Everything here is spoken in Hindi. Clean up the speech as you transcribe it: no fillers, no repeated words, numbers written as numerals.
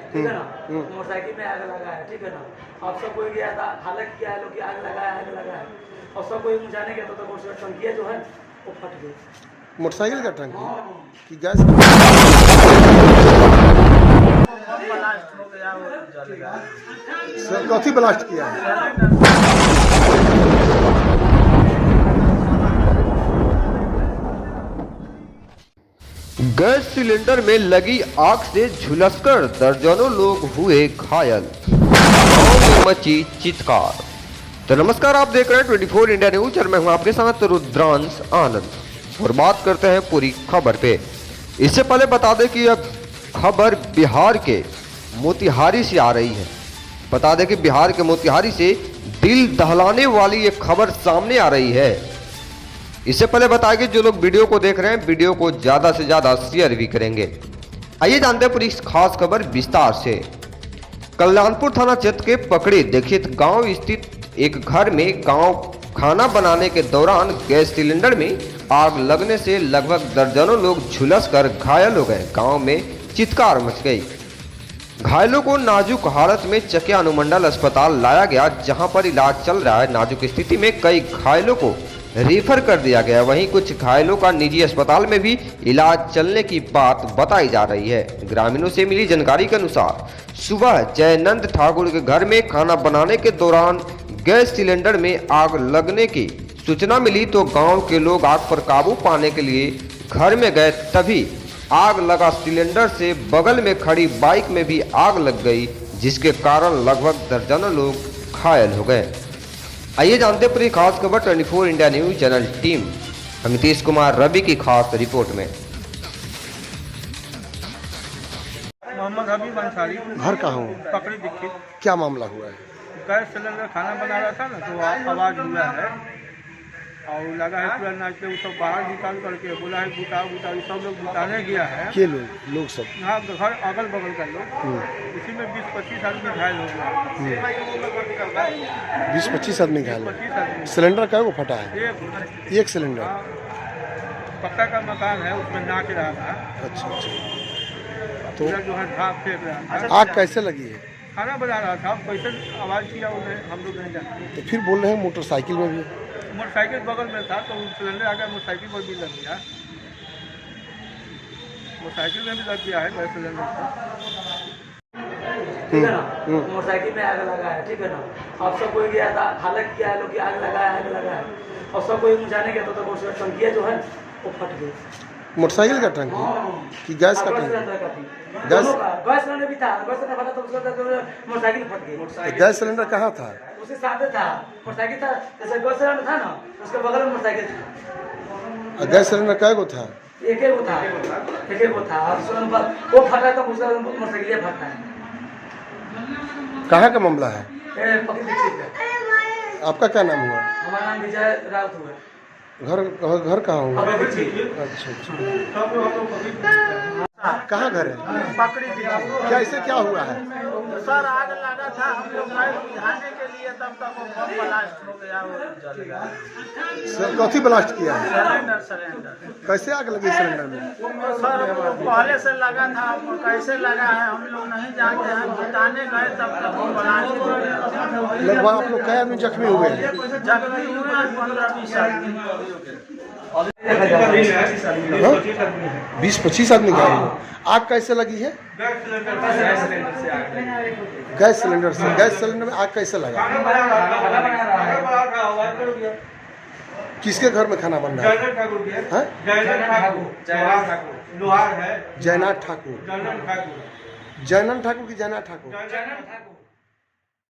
ठीक है ना, मोटरसाइकिल में आग लगा है, ठीक है ना। अब सब कोई गया था, हालत किया है लोग कि आग लगा है, और सब कोई बुझाने गया तो मोटरसाइकिल टंकिया जो है वो फट गई। मोटरसाइकिल का टंकी कि गैस ब्लास्ट हो गया, वो जल गया। सर कथी ब्लास्ट किया है? गैस सिलेंडर में लगी आग से झुलसकर दर्जनों लोग हुए घायल, गांव में मची चित्कार। तो नमस्कार, आप देख रहे हैं 24 इंडिया न्यूज और मैं हूं आपके साथ रुद्रांश आनंद। और बात करते हैं पूरी खबर पे। इससे पहले बता दें कि यह खबर बिहार के मोतिहारी से आ रही है। बता दें कि बिहार के मोतिहारी से दिल दहलाने वाली ये खबर सामने आ रही है। इससे पहले बताया कि जो लोग वीडियो को देख रहे हैं, वीडियो को ज्यादा से ज्यादा शेयर भी करेंगे। आइए जानते हैं पूरी इस खास खबर विस्तार से। कल्याणपुर थाना क्षेत्र के पकड़ी दीक्षित गांव स्थित एक घर में खाना बनाने के दौरान गैस सिलेंडर में आग लगने से लगभग दर्जनों लोग झुलसकर घायल हो गए। गांव में चित्कार मच गई। घायलों को नाजुक हालत में चकिया अनुमंडल अस्पताल लाया गया, जहां पर इलाज चल रहा है। नाजुक स्थिति में कई घायलों को रेफर कर दिया गया। वहीं कुछ घायलों का निजी अस्पताल में भी इलाज चलने की बात बताई जा रही है। ग्रामीणों से मिली जानकारी के अनुसार सुबह जयनंद ठाकुर के घर में खाना बनाने के दौरान गैस सिलेंडर में आग लगने की सूचना मिली तो गांव के लोग आग पर काबू पाने के लिए घर में गए। तभी आग लगा सिलेंडर से बगल में खड़ी बाइक में भी आग लग गई, जिसके कारण लगभग दर्जनों लोग घायल हो गए। आइए जानते हैं पूरी खास खबर 24 India news channel team Amitesh Kumar Ravi की खास रिपोर्ट में। मोहम्मद हबीब अंसारी, घर कहाँ हो? पकड़ी दीक्षित। क्या मामला हुआ है? गैस सिलेंडर खाना बना रहा था ना, तो आवाज़ हुआ है और लगा है पूरा नाच के। वो सब बाहर निकाल करके बोला है बुता बुता, सब लोग बुताने गया है। के लोग सब यहाँ घर अगल बगल का लोग, इसी में 20-25 आदमी घायल हो गया। 20-25 आदमी घायल। 25 आदमी। सिलेंडर क्या वो फटा है? एक सिलेंडर। पक्का का मकान है, उसमें नाच रहा था। अच्छा तो पूरा जो है भाप फेंक रहा था। आग कैसे लगी है? खाना बना रहा था, कैसे आवाज़ किया उन्हें हम लोग नहीं जानते। तो फिर बोल रहे हैं मोटरसाइकिल में भी? मोटरसाइकिल बगल में था तो सिलेंडर आ गया, मोटरसाइकिल पर भी लग गया। मोटरसाइकिल में भी लग गया है गैस सिलेंडर। ठीक है ना, मोटरसाइकिल में आग लगा है, ठीक है ना। अब सब कोई गया था, हालत किया है लोग कि आग लगा है, और सब कोई बुझाने गया तो मोटरसाइकिल टंकिया जो है वो फट गई। मोटरसाइकिल का टंकी कि गैस का टंकी? गैस सिलेंडर भी था, गैस सिलेंडर फटा तो मोटरसाइकिल फट गई। तो गैस सिलेंडर कहाँ था? उसके साथ था, मोटरसाइकिल था, जैसे गैस सिलेंडर था ना, उसके बगल में मोटरसाइकिल था। गैस सिलेंडर कै गो था? एक ही वो था। और वो फटा तो मोटरसाइकिल फटा है। कहाँ का मामला है? पकड़ी दीक्षित है। आपका क्या नाम हुआ? हमारा नाम विजय राउत हुआ। घर कहाँ हुआ? अच्छा। कहाँ घर है? पकड़ी दीक्षित। क्या इसे क्या हुआ है? सर आग लगा था, हम लोग गए बुझाने के लिए, तब तक वो ब्लास्ट हो गया, वो जल गया। सर कथी ब्लास्ट किया है? सिलेंडर। कैसे आग लगी सिलेंडर में? सर पहले से लगा था, कैसे लगा है हम लोग नहीं जानते हैं। बुझाने गए तब तक वो ब्लास्ट हो गया। लगभग आप लोग कै आदमी जख्मी हुए हैं? जख्मी हुए 15-20 आदमी। 20-25 आदमी घायल। आग कैसे लगी है? गैस सिलेंडर से। गैस सिलेंडर में आग कैसे लगा? किसके घर में खाना बन रहा है? जयनाथ ठाकुर की जयनाथ ठाकुर?